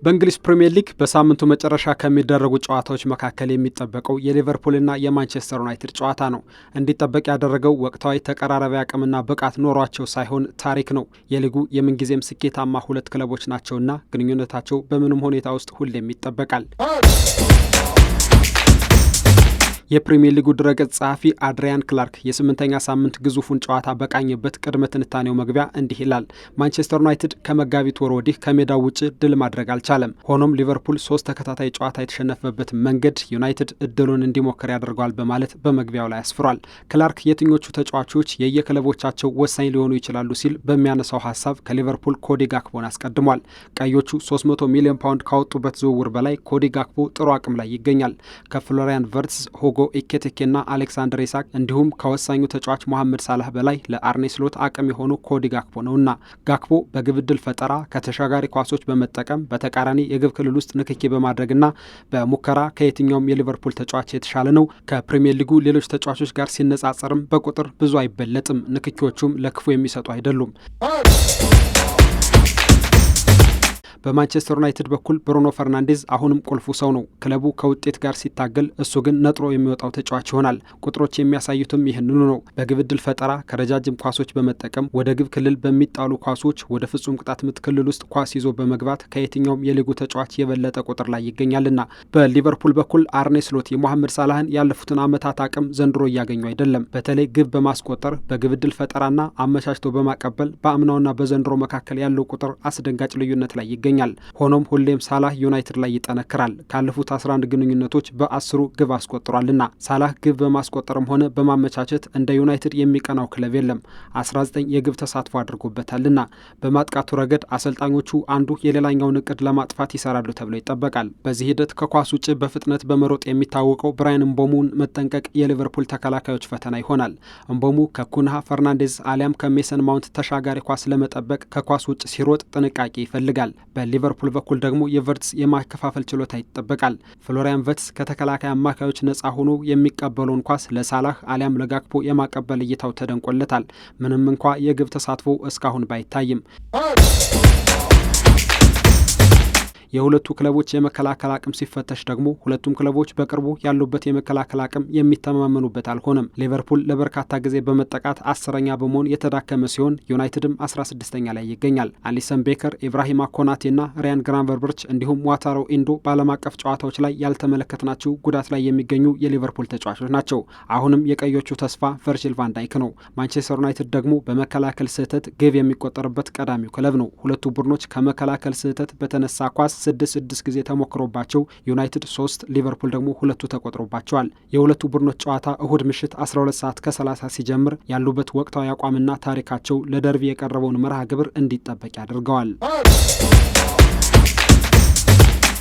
በእንግሊዝ ፕሪሚየር ሊግ በሳምንቱ መጨረሻ ከሚደረጉ ጨዋታዎች መካከል የሚጠበቀው የሊቨርፑልና የማንቸስተር ዩናይትድ ጨዋታ ነው። እንዲጠበቅ ያደረገው ወቅታዊ ተቀራራቢ አቅምና ብቃት ኖሯቸው ሳይሆን ታሪክ ነው። የሊጉ የምንጊዜም ስኬታማ ሁለት ክለቦች ናቸውና ግንኙነታቸው በምንም ሁኔታ ውስጥ ሁሌም ይጠበቃል። የፕሪሚየር ሊጉ ድረገጽ ጸሐፊ አድሪያን ክላርክ የስምንተኛ ሳምንት ግዙፉን ጨዋታ በቃኝበት ቅድመ ትንታኔው መግቢያ እንዲህ ይላል። ማንቸስተር ዩናይትድ ከመጋቢት ወር ወዲህ ከሜዳው ውጭ ድል ማድረግ አልቻለም። ሆኖም ሊቨርፑል 3 ተከታታይ ጨዋታ የተሸነፈበት መንገድ ዩናይትድ እድሉን እንዲሞክር ያደርገዋል በማለት በመግቢያው ላይ አስፍሯል። ክላርክ የትኞቹ ተጫዋቾች የየክለቦቻቸው ወሳኝ ሊሆኑ ይችላሉ ሲል በሚያነሳው ሀሳብ ከሊቨርፑል ኮዲ ጋክፖን አስቀድሟል። ቀዮቹ 300 ሚሊዮን ፓውንድ ካወጡበት ዝውውር በላይ ኮዲ ጋክፖ ጥሩ አቅም ላይ ይገኛል። ከፍሎሪያን ቨርትስ፣ ሁጎ ኢኬቲኬና አሌክሳንደር ኢሳክ እንዲሁም ከወሳኙ ተጫዋች መሐመድ ሳላህ በላይ ለአርኔ ስሎት አቅም የሆኑ ኮዲ ጋክፖ ነውና ጋክፖ በግብ ዕድል ፈጠራ ከተሻጋሪ ኳሶች በመጠቀም በተቃራኒ የግብ ክልል ውስጥ ንክኪ በማድረግና በሙከራ ከየትኛውም የሊቨርፑል ተጫዋች የተሻለ ነው። ከፕሪሚየር ሊጉ ሌሎች ተጫዋቾች ጋር ሲነጻጸርም በቁጥር ብዙ አይበለጥም። ንክኪዎቹም ለክፉ የሚሰጡ አይደሉም። በማንቸስተር ዩናይትድ በኩል ብሩኖ ፈርናንዴዝ አሁንም ቁልፉ ሰው ነው። ክለቡ ከውጤት ጋር ሲታገል እሱ ግን ነጥሮ የሚወጣው ተጫዋች ይሆናል። ቁጥሮች የሚያሳዩትም ይህንኑ ነው። በግብ ዕድል ፈጠራ ከረጃጅም ኳሶች በመጠቀም ወደ ግብ ክልል በሚጣሉ ኳሶች ወደ ፍጹም ቅጣት ምት ክልል ውስጥ ኳስ ይዞ በመግባት ከየትኛውም የሊጉ ተጫዋች የበለጠ ቁጥር ላይ ይገኛልና በሊቨርፑል በኩል አርኔ ስሎት የመሐመድ ሳላህን ያለፉትን ዓመታት አቅም ዘንድሮ እያገኙ አይደለም። በተለይ ግብ በማስቆጠር በግብ ዕድል ፈጠራና አመቻችቶ በማቀበል በአምናውና በዘንድሮ መካከል ያለው ቁጥር አስደንጋጭ ልዩነት ላይ ይገኛል። ሆኖም ሁሌም ሳላህ ዩናይትድ ላይ ይጠነክራል። ካለፉት 11 ግንኙነቶች በ10 ግብ አስቆጥሯልና ሳላህ ግብ በማስቆጠርም ሆነ በማመቻቸት እንደ ዩናይትድ የሚቀናው ክለብ የለም። 19 የግብ ተሳትፎ አድርጎበታልና በማጥቃቱ ረገድ አሰልጣኞቹ አንዱ የሌላኛውን እቅድ ለማጥፋት ይሰራሉ ተብሎ ይጠበቃል። በዚህ ሂደት ከኳስ ውጭ በፍጥነት በመሮጥ የሚታወቀው ብራያን እምቦሙን መጠንቀቅ የሊቨርፑል ተከላካዮች ፈተና ይሆናል። እምቦሙ ከኩንሃ ፈርናንዴዝ አሊያም ከሜሰን ማውንት ተሻጋሪ ኳስ ለመጠበቅ ከኳስ ውጭ ሲሮጥ ጥንቃቄ ይፈልጋል። በሊቨርፑል በኩል ደግሞ የቨርትስ የማከፋፈል ችሎታ ይጠበቃል። ፍሎሪያን ቨርትስ ከተከላካይ አማካዮች ነጻ ሆኖ የሚቀበለውን ኳስ ለሳላህ አሊያም ለጋክፖ የማቀበል እይታው ተደንቆለታል። ምንም እንኳ የግብ ተሳትፎ እስካሁን ባይታይም የሁለቱ ክለቦች የመከላከል አቅም ሲፈተሽ ደግሞ ሁለቱም ክለቦች በቅርቡ ያሉበት የመከላከል አቅም የሚተማመኑበት አልሆነም። ሊቨርፑል ለበርካታ ጊዜ በመጠቃት 10ኛ በመሆን የተዳከመ ሲሆን ዩናይትድም 16ኛ ላይ ይገኛል። አሊሰን ቤከር፣ ኢብራሂማ ኮናቴና ሪያን ግራቨንበርች እንዲሁም ዋታሮ ኢንዶ በዓለም አቀፍ ጨዋታዎች ላይ ያልተመለከትናቸው ጉዳት ላይ የሚገኙ የሊቨርፑል ተጫዋቾች ናቸው። አሁንም የቀዮቹ ተስፋ ቨርጂል ቫን ዳይክ ነው። ማንቸስተር ዩናይትድ ደግሞ በመከላከል ስህተት ግብ የሚቆጠርበት ቀዳሚው ክለብ ነው። ሁለቱ ቡድኖች ከመከላከል ስህተት በተነሳ ኳስ 6 ጊዜ ተሞክሮባቸው ዩናይትድ 3 ሊቨርፑል ደግሞ 2 ተቆጥሮባቸዋል። የሁለቱ ቡድኖች ጨዋታ እሁድ ምሽት 12 ሰዓት ከ30 ሲጀምር ያሉበት ወቅታዊ አቋምና ታሪካቸው ለደርቢ የቀረበውን መርሃ ግብር እንዲጠበቅ ያደርገዋል።